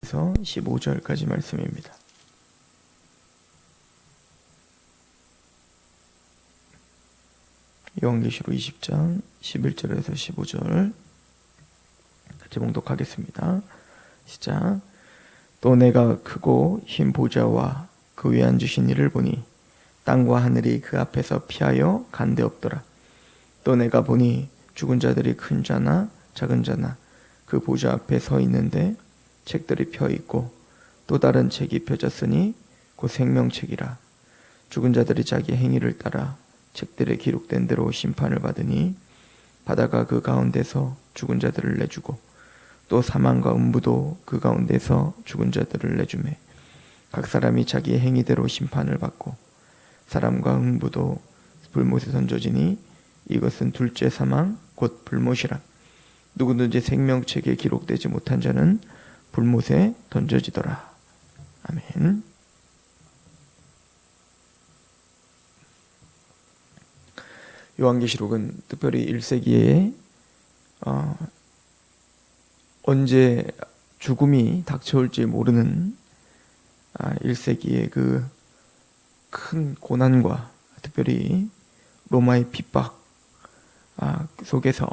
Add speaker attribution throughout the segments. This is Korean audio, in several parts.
Speaker 1: 그래서 15절까지 말씀입니다. 요한계시록 20장 11절에서 15절 같이 봉독하겠습니다. 시작. 또 내가 크고 흰 보좌와 그 위에 앉으신 이를 보니 땅과 하늘이 그 앞에서 피하여 간데 없더라. 또 내가 보니 죽은 자들이 큰 자나 작은 자나 그 보좌 앞에 서 있는데 책들이 펴 있고 또 다른 책이 펴졌으니 곧 생명책이라. 죽은 자들이 자기 행위를 따라 책들에 기록된 대로 심판을 받으니 바다가 그 가운데서 죽은 자들을 내주고 또 사망과 음부도 그 가운데서 죽은 자들을 내주매 각 사람이 자기 행위대로 심판을 받고 사람과 음부도 불못에 던져지니 이것은 둘째 사망 곧 불못이라. 누구든지 생명책에 기록되지 못한 자는 불못에 던져지더라. 아멘. 요한계시록은 특별히 1세기에 언제 죽음이 닥쳐올지 모르는 1세기의 그 큰 고난과 특별히 로마의 핍박 속에서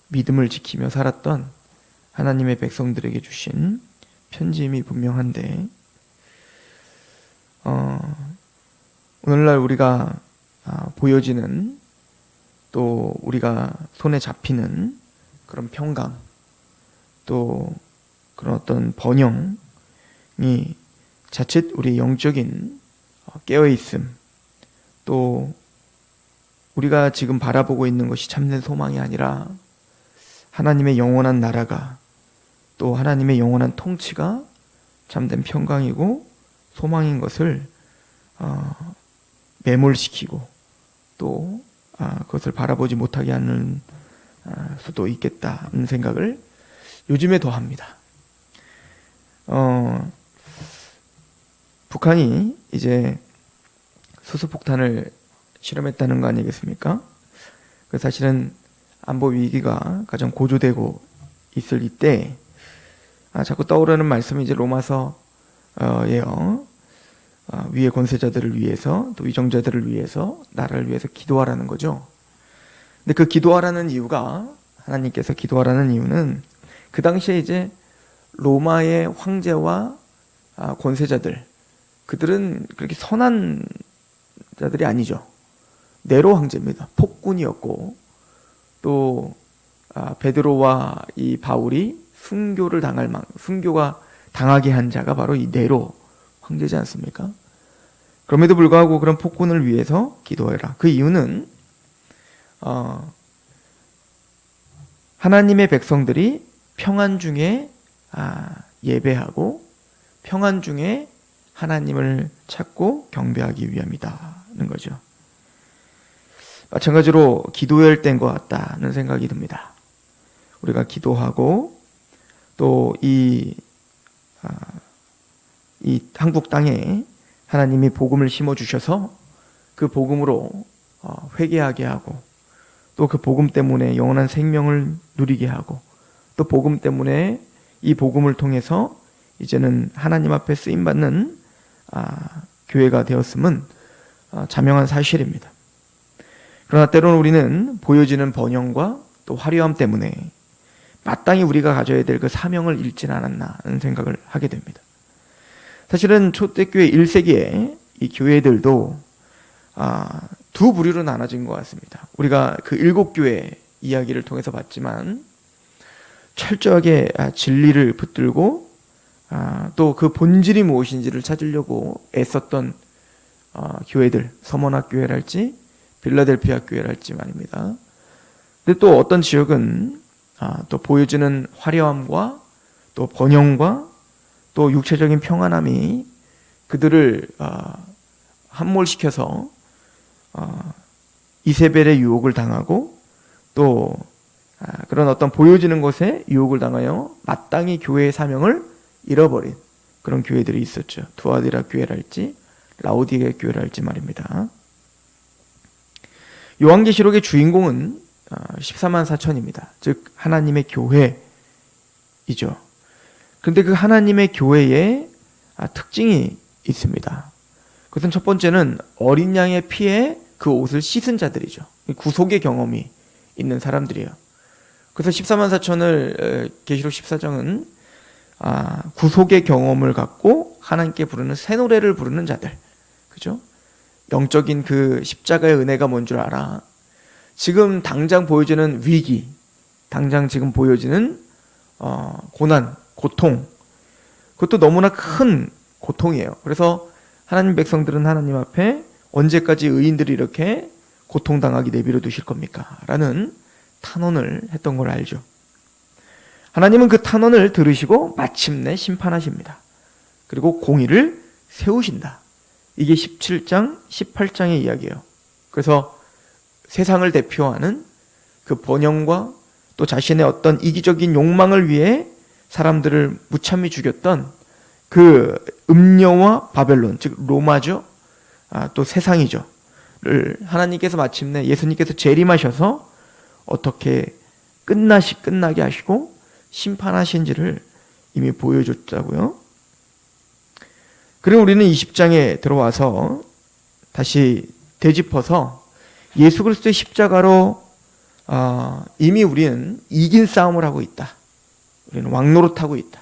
Speaker 1: 믿음을 지키며 살았던 하나님의 백성들에게 주신 편지임이 분명한데 오늘날 우리가 보여지는 또 우리가 손에 잡히는 그런 평강 또 그런 어떤 번영이 자칫 우리 영적인 깨어있음 또 우리가 지금 바라보고 있는 것이 참된 소망이 아니라 하나님의 영원한 나라가 또 하나님의 영원한 통치가 참된 평강이고 소망인 것을 매몰시키고 또 그것을 바라보지 못하게 하는 수도 있겠다는 생각을 요즘에 더 합니다. 북한이 이제 수소폭탄을 실험했다는 거 아니겠습니까? 그 사실은 안보 위기가 가장 고조되고 있을 이때 자꾸 떠오르는 말씀이 이제 로마서예요. 위의 권세자들을 위해서 또 위정자들을 위해서 나라를 위해서 기도하라는 거죠. 근데 그 기도하라는 이유가 하나님께서 기도하라는 이유는 그 당시에 이제 로마의 황제와 권세자들 그들은 그렇게 선한 자들이 아니죠. 네로 황제입니다. 폭군이었고 또 베드로와 이 바울이 순교가 당하게 한 자가 바로 이 네로 황제지 않습니까? 그럼에도 불구하고 그런 폭군을 위해서 기도해라. 그 이유는 하나님의 백성들이 평안 중에 예배하고 평안 중에 하나님을 찾고 경배하기 위함이다는 거죠. 마찬가지로 기도해야 할 때인 것 같다는 생각이 듭니다. 우리가 기도하고 또 이 한국 땅에 하나님이 복음을 심어주셔서 그 복음으로 회개하게 하고 또 그 복음 때문에 영원한 생명을 누리게 하고 또 복음 때문에 이 복음을 통해서 이제는 하나님 앞에 쓰임받는 교회가 되었음은 자명한 사실입니다. 그러나 때로는 우리는 보여지는 번영과 또 화려함 때문에 마땅히 우리가 가져야 될 그 사명을 잃지 않았나 하는 생각을 하게 됩니다. 사실은 초대교회 1세기에 이 교회들도 두 부류로 나눠진 것 같습니다. 우리가 그 7교회 이야기를 통해서 봤지만 철저하게 진리를 붙들고 또 그 본질이 무엇인지를 찾으려고 애썼던 교회들, 서머나 교회랄지 빌라델피아 교회랄지 말입니다. 근데 또 어떤 지역은 또 보여지는 화려함과 또 번영과 또 육체적인 평안함이 그들을 함몰시켜서 이세벨의 유혹을 당하고 또 그런 어떤 보여지는 것에 유혹을 당하여 마땅히 교회의 사명을 잃어버린 그런 교회들이 있었죠. 두아디라 교회랄지 라오디게 교회랄지 말입니다. 요한계시록의 주인공은 14만 4천입니다. 즉 하나님의 교회이죠. 그런데 그 하나님의 교회에 특징이 있습니다. 그것은 첫 번째는 어린 양의 피에 그 옷을 씻은 자들이죠. 구속의 경험이 있는 사람들이에요. 그래서 14만 4천을 계시록 14장은 구속의 경험을 갖고 하나님께 부르는 새 노래를 부르는 자들, 그죠? 영적인 그 십자가의 은혜가 뭔 줄 알아. 지금 당장 보여지는 위기, 당장 지금 보여지는 고난, 고통, 그것도 너무나 큰 고통이에요. 그래서 하나님 백성들은 하나님 앞에 언제까지 의인들이 이렇게 고통당하게 내버려 두실 겁니까? 라는 탄원을 했던 걸 알죠. 하나님은 그 탄원을 들으시고 마침내 심판하십니다. 그리고 공의를 세우신다. 이게 17장, 18장의 이야기예요. 그래서 세상을 대표하는 그 번영과 또 자신의 어떤 이기적인 욕망을 위해 사람들을 무참히 죽였던 그 음녀와 바벨론, 즉 로마죠. 또 세상이죠. 를 하나님께서 마침내 예수님께서 재림하셔서 어떻게 끝나게 하시고 심판하신지를 이미 보여줬다고요. 그리고 우리는 20장에 들어와서 다시 되짚어서 예수 그리스도의 십자가로 이미 우리는 이긴 싸움을 하고 있다. 우리는 왕노릇하고 있다.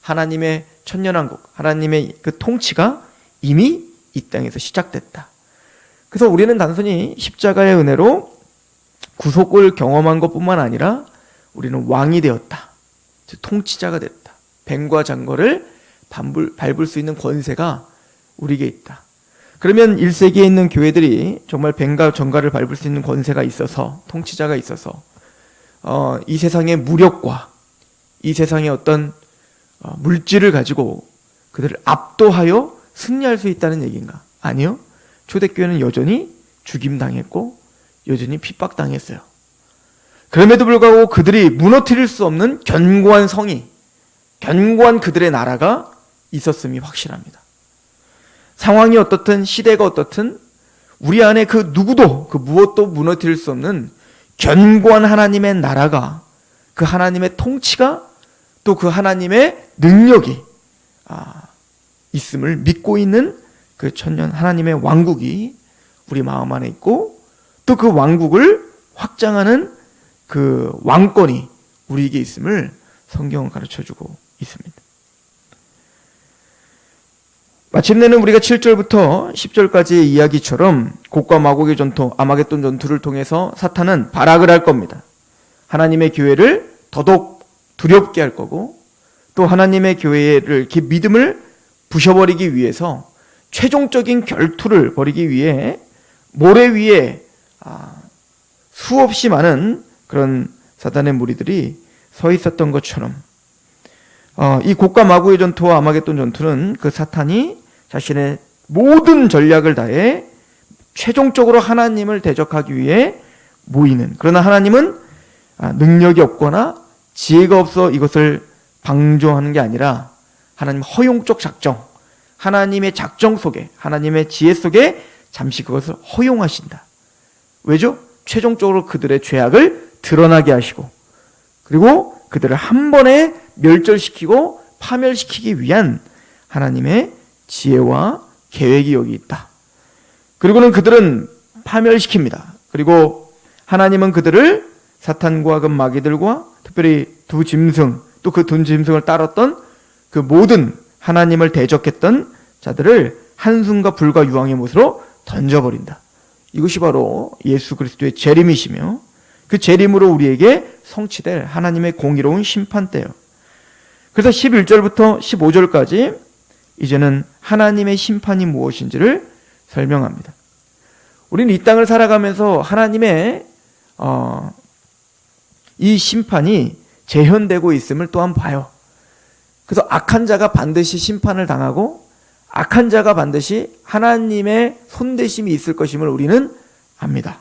Speaker 1: 하나님의 천년왕국, 하나님의 그 통치가 이미 이 땅에서 시작됐다. 그래서 우리는 단순히 십자가의 은혜로 구속을 경험한 것뿐만 아니라 우리는 왕이 되었다. 즉 통치자가 됐다. 뱀과 장거를 밟을 수 있는 권세가 우리에게 있다. 그러면 1세기에 있는 교회들이 정말 뱀과 정갈을 밟을 수 있는 권세가 있어서, 통치자가 있어서 이 세상의 무력과 이 세상의 어떤 물질을 가지고 그들을 압도하여 승리할 수 있다는 얘기인가? 아니요. 초대교회는 여전히 죽임당했고 여전히 핍박당했어요. 그럼에도 불구하고 그들이 무너뜨릴 수 없는 견고한 성이, 견고한 그들의 나라가 있었음이 확실합니다. 상황이 어떻든 시대가 어떻든 우리 안에 그 누구도 그 무엇도 무너뜨릴 수 없는 견고한 하나님의 나라가, 그 하나님의 통치가, 또 그 하나님의 능력이 있음을 믿고 있는 그 천년 하나님의 왕국이 우리 마음 안에 있고, 또 그 왕국을 확장하는 그 왕권이 우리에게 있음을 성경은 가르쳐주고 있습니다. 마침내는 우리가 7절부터 10절까지의 이야기처럼 곡과 마곡의 전투, 아마겟돈 전투를 통해서 사탄은 발악을 할 겁니다. 하나님의 교회를 더더욱 두렵게 할 거고, 또 하나님의 교회를 믿음을 부셔버리기 위해서 최종적인 결투를 벌이기 위해 모래 위에 수없이 많은 그런 사단의 무리들이 서 있었던 것처럼 이 곡과 마구의 전투와 아마겟돈 전투는 그 사탄이 자신의 모든 전략을 다해 최종적으로 하나님을 대적하기 위해 모이는, 그러나 하나님은 능력이 없거나 지혜가 없어 이것을 방조하는 게 아니라 하나님 허용적 작정, 하나님의 작정 속에, 하나님의 지혜 속에 잠시 그것을 허용하신다. 왜죠? 최종적으로 그들의 죄악을 드러나게 하시고, 그리고 그들을 한 번에 멸절시키고 파멸시키기 위한 하나님의 지혜와 계획이 여기 있다. 그리고는 그들은 파멸시킵니다. 그리고 하나님은 그들을 사탄과 그 마귀들과 특별히 두 짐승, 또 그 두 짐승을 따랐던 그 모든 하나님을 대적했던 자들을 한숨과 불과 유황의 못으로 던져버린다. 이것이 바로 예수 그리스도의 재림이시며 그 재림으로 우리에게 성취될 하나님의 공의로운 심판대요. 그래서 11절부터 15절까지 이제는 하나님의 심판이 무엇인지를 설명합니다. 우리는 이 땅을 살아가면서 하나님의 이 심판이 재현되고 있음을 또한 봐요. 그래서 악한 자가 반드시 심판을 당하고 악한 자가 반드시 하나님의 손대심이 있을 것임을 우리는 압니다.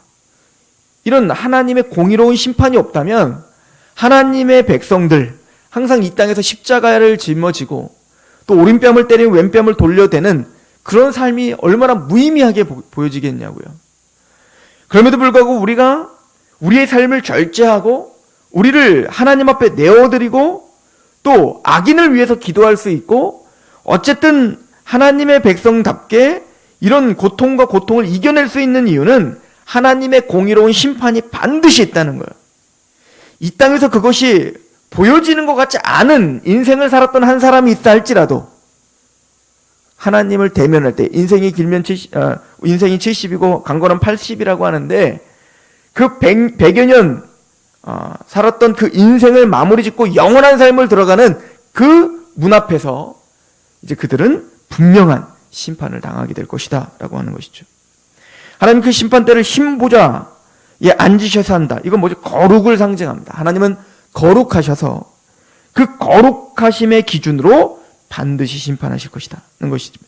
Speaker 1: 이런 하나님의 공의로운 심판이 없다면 하나님의 백성들, 항상 이 땅에서 십자가를 짊어지고 또 오른뺨을 때리고 왼뺨을 돌려대는 그런 삶이 얼마나 무의미하게 보여지겠냐고요. 그럼에도 불구하고 우리가 우리의 삶을 절제하고 우리를 하나님 앞에 내어드리고 또 또 악인을 위해서 기도할 수 있고, 어쨌든 하나님의 백성답게 이런 고통과 고통을 이겨낼 수 있는 이유는 하나님의 공의로운 심판이 반드시 있다는 거예요. 이 땅에서 그것이 보여지는 것 같지 않은 인생을 살았던 한 사람이 있다 할지라도 하나님을 대면할 때, 인생이 길면 70이고 강건은 80이라고 하는데, 그 100여 년 살았던 그 인생을 마무리 짓고 영원한 삶을 들어가는 그 문 앞에서 이제 그들은 분명한 심판을 당하게 될 것이다 라고 하는 것이죠. 하나님 그 심판대를 흰보좌에 앉으셔서 한다. 이건 뭐죠? 거룩을 상징합니다. 하나님은 거룩하셔서 그 거룩하심의 기준으로 반드시 심판하실 것이다 는 것입니다.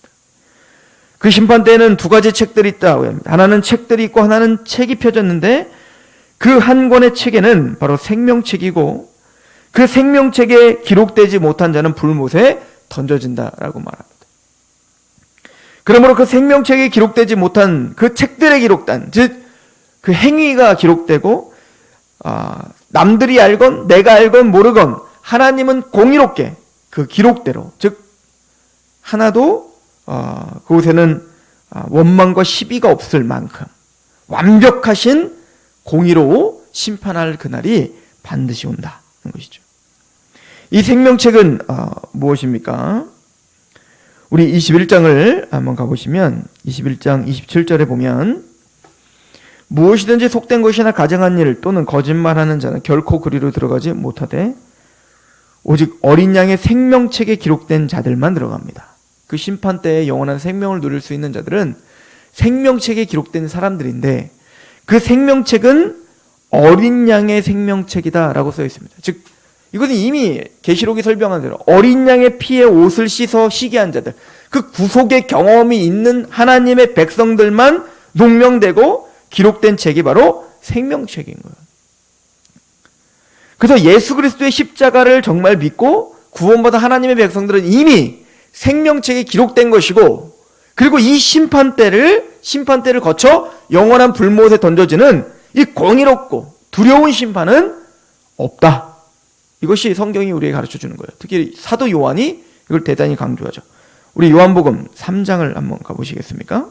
Speaker 1: 그 심판대에는 두 가지 책들이 있다고 합니다. 하나는 책들이 있고 하나는 책이 펴졌는데, 그 한 권의 책에는 바로 생명책이고, 그 생명책에 기록되지 못한 자는 불못에 던져진다라고 말합니다. 그러므로 그 생명책에 기록되지 못한 그 책들에 기록된, 즉 그 행위가 기록되고, 남들이 알건 내가 알건 모르건 하나님은 공의롭게 그 기록대로, 즉 하나도 그곳에는 원망과 시비가 없을 만큼 완벽하신 공의로 심판할 그날이 반드시 온다는 것이죠. 이 생명책은 무엇입니까? 우리 21장을 한번 가보시면 21장 27절에 보면, 무엇이든지 속된 것이나 가증한 일 또는 거짓말하는 자는 결코 그리로 들어가지 못하되 오직 어린 양의 생명책에 기록된 자들만 들어갑니다. 그 심판 때에 영원한 생명을 누릴 수 있는 자들은 생명책에 기록된 사람들인데, 그 생명책은 어린 양의 생명책이다라고 써 있습니다. 즉 이것은 이미 계시록이 설명한 대로 어린 양의 피에 옷을 씻어 시게 한 자들, 그 구속의 경험이 있는 하나님의 백성들만 농명되고 기록된 책이 바로 생명책인 거예요. 그래서 예수 그리스도의 십자가를 정말 믿고 구원받은 하나님의 백성들은 이미 생명책에 기록된 것이고, 그리고 이 심판대를 거쳐 영원한 불못에 던져지는 이 공의롭고 두려운 심판은 없다. 이것이 성경이 우리에게 가르쳐주는 거예요. 특히 사도 요한이 이걸 대단히 강조하죠. 우리 요한복음 3장을 한번 가보시겠습니까?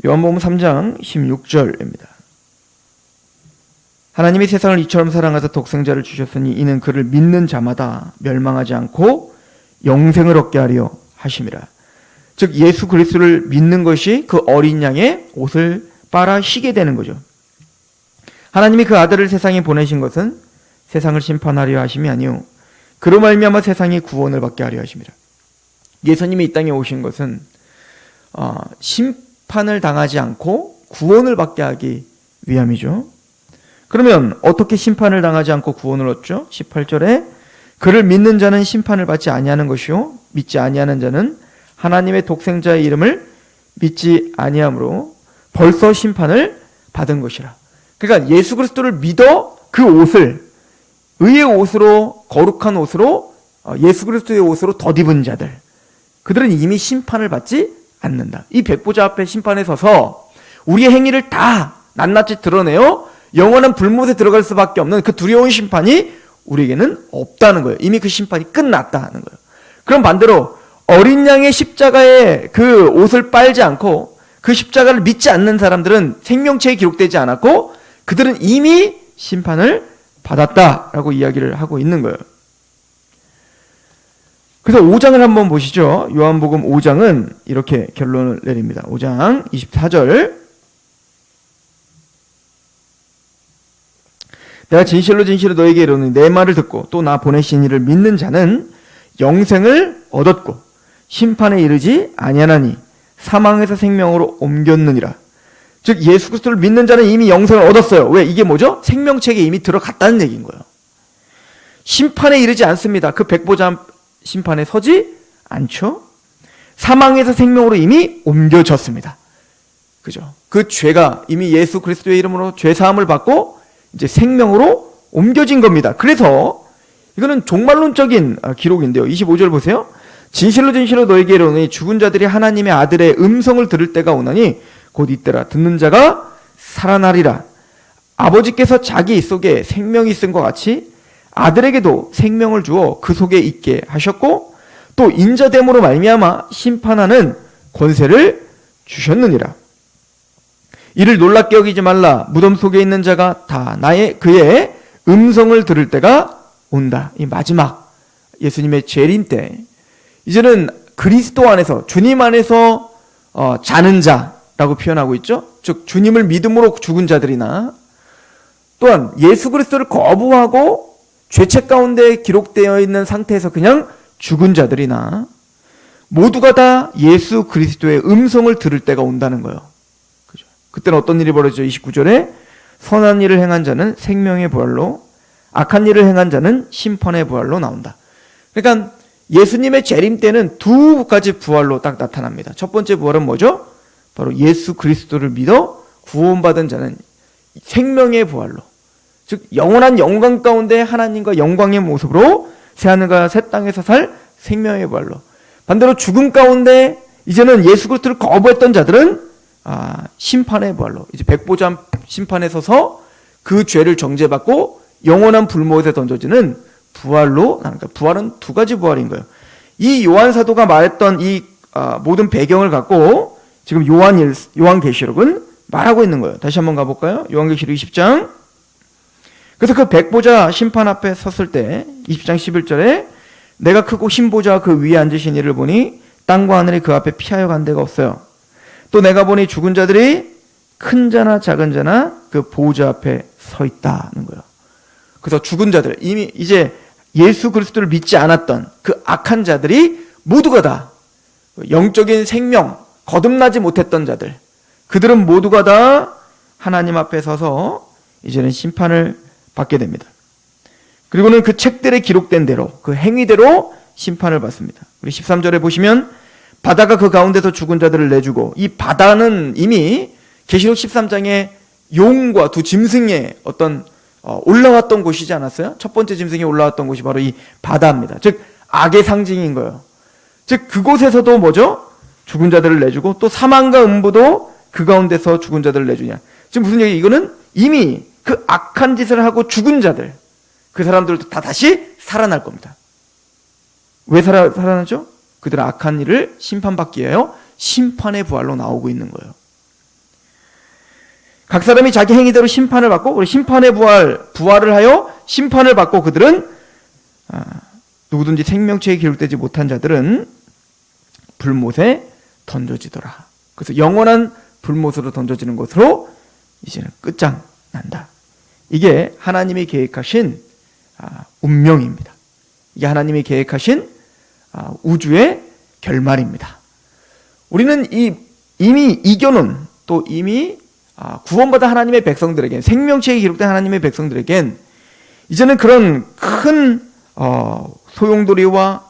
Speaker 1: 요한복음 3장 16절입니다. 하나님이 세상을 이처럼 사랑하사 독생자를 주셨으니 이는 그를 믿는 자마다 멸망하지 않고 영생을 얻게 하려 하심이라. 즉 예수 그리스도를 믿는 것이 그 어린 양의 옷을 빨아 희게 되는 거죠. 하나님이 그 아들을 세상에 보내신 것은 세상을 심판하려 하심이 아니요 그로 말미암아 세상이 구원을 받게 하려 하심이라. 예수님이 이 땅에 오신 것은 심판을 당하지 않고 구원을 받게 하기 위함이죠. 그러면 어떻게 심판을 당하지 않고 구원을 얻죠? 18절에 그를 믿는 자는 심판을 받지 아니하는 것이요 믿지 아니하는 자는 하나님의 독생자의 이름을 믿지 아니함으로 벌써 심판을 받은 것이라. 그러니까 예수 그리스도를 믿어 그 옷을 의의 옷으로, 거룩한 옷으로, 예수 그리스도의 옷으로 덧입은 자들, 그들은 이미 심판을 받지 않는다. 이 백보자 앞에 심판에 서서 우리의 행위를 다 낱낱이 드러내어 영원한 불못에 들어갈 수밖에 없는 그 두려운 심판이 우리에게는 없다는 거예요. 이미 그 심판이 끝났다는 거예요. 그럼 반대로 어린 양의 십자가에 그 옷을 빨지 않고 그 십자가를 믿지 않는 사람들은 생명책에 기록되지 않았고 그들은 이미 심판을 받았다라고 이야기를 하고 있는 거예요. 그래서 5장을 한번 보시죠. 요한복음 5장은 이렇게 결론을 내립니다. 5장 24절. 내가 진실로 진실로 너에게 이르노니 내 말을 듣고 또 나 보내신 이를 믿는 자는 영생을 얻었고 심판에 이르지 아니하나니 사망에서 생명으로 옮겼느니라. 즉 예수 그리스도를 믿는 자는 이미 영생을 얻었어요. 왜? 이게 뭐죠? 생명책에 이미 들어갔다는 얘기인 거예요. 심판에 이르지 않습니다. 그 백보자 심판에 서지 않죠. 사망에서 생명으로 이미 옮겨졌습니다. 그죠? 그 죄가 이미 예수 그리스도의 이름으로 죄 사함을 받고 이제 생명으로 옮겨진 겁니다. 그래서 이거는 종말론적인 기록인데요. 25절 보세요. 진실로 진실로 너에게 이르노니 죽은 자들이 하나님의 아들의 음성을 들을 때가 오나니 곧 이때라. 듣는 자가 살아나리라. 아버지께서 자기 속에 생명이 있은 것 같이 아들에게도 생명을 주어 그 속에 있게 하셨고 또 인자됨으로 말미암아 심판하는 권세를 주셨느니라. 이를 놀랍게 여기지 말라. 무덤 속에 있는 자가 다 그의 음성을 들을 때가 온다. 이 마지막 예수님의 재림 때 이제는 그리스도 안에서 주님 안에서 자는 자라고 표현하고 있죠. 즉 주님을 믿음으로 죽은 자들이나 또한 예수 그리스도를 거부하고 죄책 가운데 기록되어 있는 상태에서 그냥 죽은 자들이나 모두가 다 예수 그리스도의 음성을 들을 때가 온다는 거예요. 그죠? 그때는 어떤 일이 벌어지죠? 29절에 선한 일을 행한 자는 생명의 부활로 악한 일을 행한 자는 심판의 부활로 나온다. 그러니까 예수님의 재림 때는 두 가지 부활로 딱 나타납니다. 첫 번째 부활은 뭐죠? 바로 예수 그리스도를 믿어 구원받은 자는 생명의 부활로, 즉 영원한 영광 가운데 하나님과 영광의 모습으로 새하늘과 새 땅에서 살 생명의 부활로, 반대로 죽음 가운데 이제는 예수 그리스도를 거부했던 자들은 심판의 부활로, 이제 백보자 심판에 서서 그 죄를 정죄받고 영원한 불못에 던져지는 부활로 나니까 부활은 두 가지 부활인 거예요. 이 요한 사도가 말했던 이 모든 배경을 갖고 지금 요한계시록은 말하고 있는 거예요. 다시 한번 가볼까요? 요한계시록 20장. 그래서 그 백보자 심판 앞에 섰을 때 20장 11절에 내가 크고 흰 보좌와 그 위에 앉으신 이를 보니 땅과 하늘이 그 앞에 피하여 간 데가 없어요. 또 내가 보니 죽은 자들이 큰 자나 작은 자나 그 보좌 앞에 서 있다는 거예요. 그래서 죽은 자들, 이미 이제 예수 그리스도를 믿지 않았던 그 악한 자들이 모두가 다 영적인 생명, 거듭나지 못했던 자들, 그들은 모두가 다 하나님 앞에 서서 이제는 심판을 받게 됩니다. 그리고는 그 책들에 기록된 대로 그 행위대로 심판을 받습니다. 우리 13절에 보시면 바다가 그 가운데서 죽은 자들을 내주고, 이 바다는 이미 계시록 13장에 용과 두 짐승의 어떤 올라왔던 곳이지 않았어요? 첫 번째 짐승이 올라왔던 곳이 바로 이 바다입니다. 즉 악의 상징인 거예요. 즉 그곳에서도 뭐죠? 죽은 자들을 내주고 또 사망과 음부도 그 가운데서 죽은 자들을 내주냐. 지금 무슨 얘기? 이거는 이미 그 악한 짓을 하고 죽은 자들, 그 사람들도 다 다시 살아날 겁니다. 왜 살아나죠? 그들은 악한 일을 심판받기 위하여 심판의 부활로 나오고 있는 거예요. 각 사람이 자기 행위대로 심판을 받고, 우리 심판의 부활을 하여 심판을 받고, 그들은 누구든지 생명체에 기록되지 못한 자들은 불못에 던져지더라. 그래서 영원한 불못으로 던져지는 것으로 이제는 끝장난다. 이게 하나님이 계획하신 운명입니다. 이게 하나님이 계획하신 우주의 결말입니다. 우리는 이미 이겨놓은, 또 이미 구원받은 하나님의 백성들에겐, 생명체에 기록된 하나님의 백성들에겐 이제는 그런 큰 소용돌이와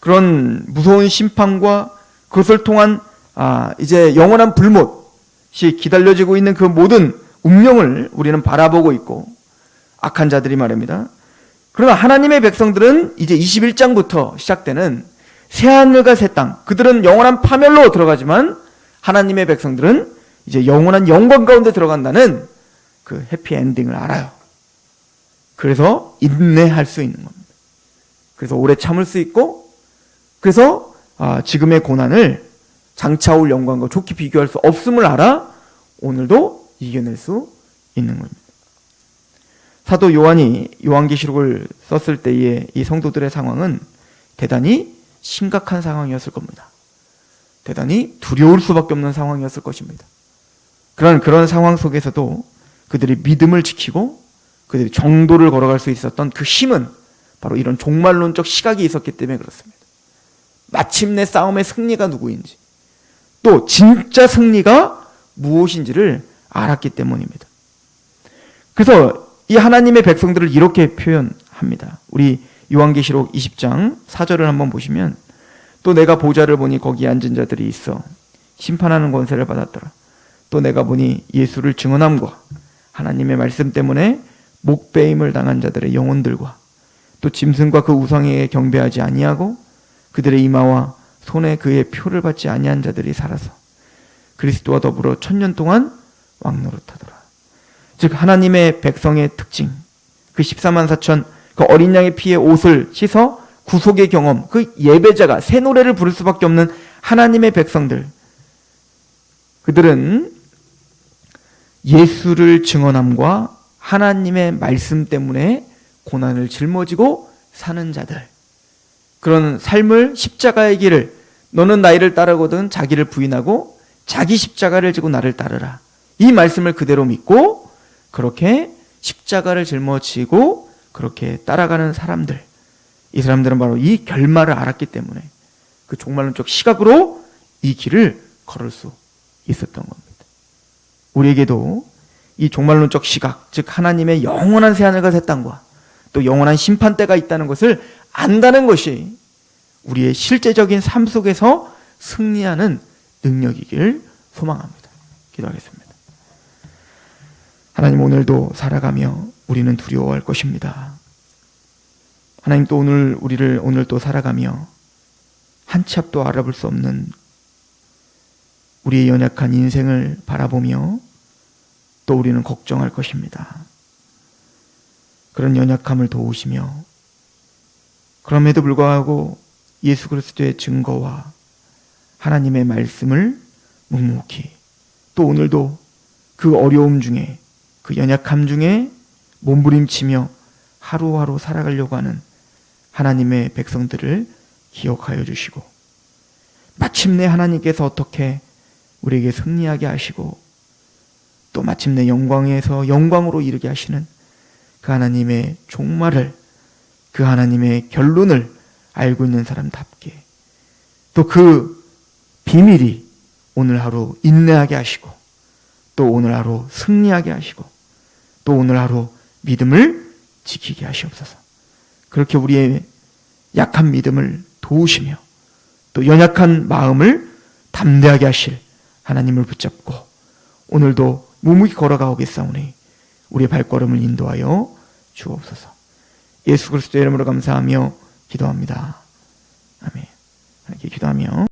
Speaker 1: 그런 무서운 심판과 그것을 통한 이제 영원한 불못이 기다려지고 있는 그 모든 운명을 우리는 바라보고 있고, 악한 자들이 말입니다. 그러나 하나님의 백성들은 이제 21장부터 시작되는 새하늘과 새 땅, 그들은 영원한 파멸로 들어가지만 하나님의 백성들은 이제 영원한 영광 가운데 들어간다는 그 해피엔딩을 알아요. 그래서 인내할 수 있는 겁니다. 그래서 오래 참을 수 있고, 그래서 지금의 고난을 장차 올 영광과 좋게 비교할 수 없음을 알아 오늘도 이겨낼 수 있는 겁니다. 사도 요한이 요한계시록을 썼을 때의 이 성도들의 상황은 대단히 심각한 상황이었을 겁니다. 대단히 두려울 수밖에 없는 상황이었을 것입니다. 그런 상황 속에서도 그들이 믿음을 지키고 그들이 정도를 걸어갈 수 있었던 그 힘은 바로 이런 종말론적 시각이 있었기 때문에 그렇습니다. 마침내 싸움의 승리가 누구인지, 또 진짜 승리가 무엇인지를 알았기 때문입니다. 그래서 이 하나님의 백성들을 이렇게 표현합니다. 우리 요한계시록 20장 4절을 한번 보시면, 또 내가 보좌를 보니 거기 앉은 자들이 있어 심판하는 권세를 받았더라. 또 내가 보니 예수를 증언함과 하나님의 말씀 때문에 목배임을 당한 자들의 영혼들과 또 짐승과 그 우상에게 경배하지 아니하고 그들의 이마와 손에 그의 표를 받지 아니한 자들이 살아서 그리스도와 더불어 1000년 동안 왕노릇하더라. 즉 하나님의 백성의 특징, 그 14만 4천 그 어린 양의 피에 옷을 씻어 구속의 경험, 그 예배자가 새 노래를 부를 수밖에 없는 하나님의 백성들, 그들은 예수를 증언함과 하나님의 말씀 때문에 고난을 짊어지고 사는 자들, 그런 삶을, 십자가의 길을, 너는 나를 따르거든 자기를 부인하고 자기 십자가를 지고 나를 따르라, 이 말씀을 그대로 믿고 그렇게 십자가를 짊어지고 그렇게 따라가는 사람들, 이 사람들은 바로 이 결말을 알았기 때문에 그 종말론적 시각으로 이 길을 걸을 수 있었던 겁니다. 우리에게도 이 종말론적 시각, 즉 하나님의 영원한 새하늘과 새 땅과 또 영원한 심판대가 있다는 것을 안다는 것이 우리의 실제적인 삶 속에서 승리하는 능력이길 소망합니다. 기도하겠습니다. 하나님, 오늘도 살아가며 우리는 두려워할 것입니다. 하나님, 또 오늘 또 살아가며 한 치 앞도 알아볼 수 없는 우리의 연약한 인생을 바라보며 또 우리는 걱정할 것입니다. 그런 연약함을 도우시며 그럼에도 불구하고 예수 그리스도의 증거와 하나님의 말씀을 묵묵히, 또 오늘도 그 어려움 중에, 그 연약함 중에 몸부림치며 하루하루 살아가려고 하는 하나님의 백성들을 기억하여 주시고, 마침내 하나님께서 어떻게 우리에게 승리하게 하시고 또 마침내 영광에서 영광으로 이르게 하시는 그 하나님의 종말을, 그 하나님의 결론을 알고 있는 사람답게 또 그 비밀이 오늘 하루 인내하게 하시고 또 오늘 하루 승리하게 하시고 또 오늘 하루 믿음을 지키게 하시옵소서. 그렇게 우리의 약한 믿음을 도우시며 또 연약한 마음을 담대하게 하실 하나님을 붙잡고 오늘도 묵묵히 걸어가오겠사오니 우리의 발걸음을 인도하여 주옵소서. 예수 그리스도의 이름으로 감사하며 기도합니다. 아멘. 이렇게 기도하며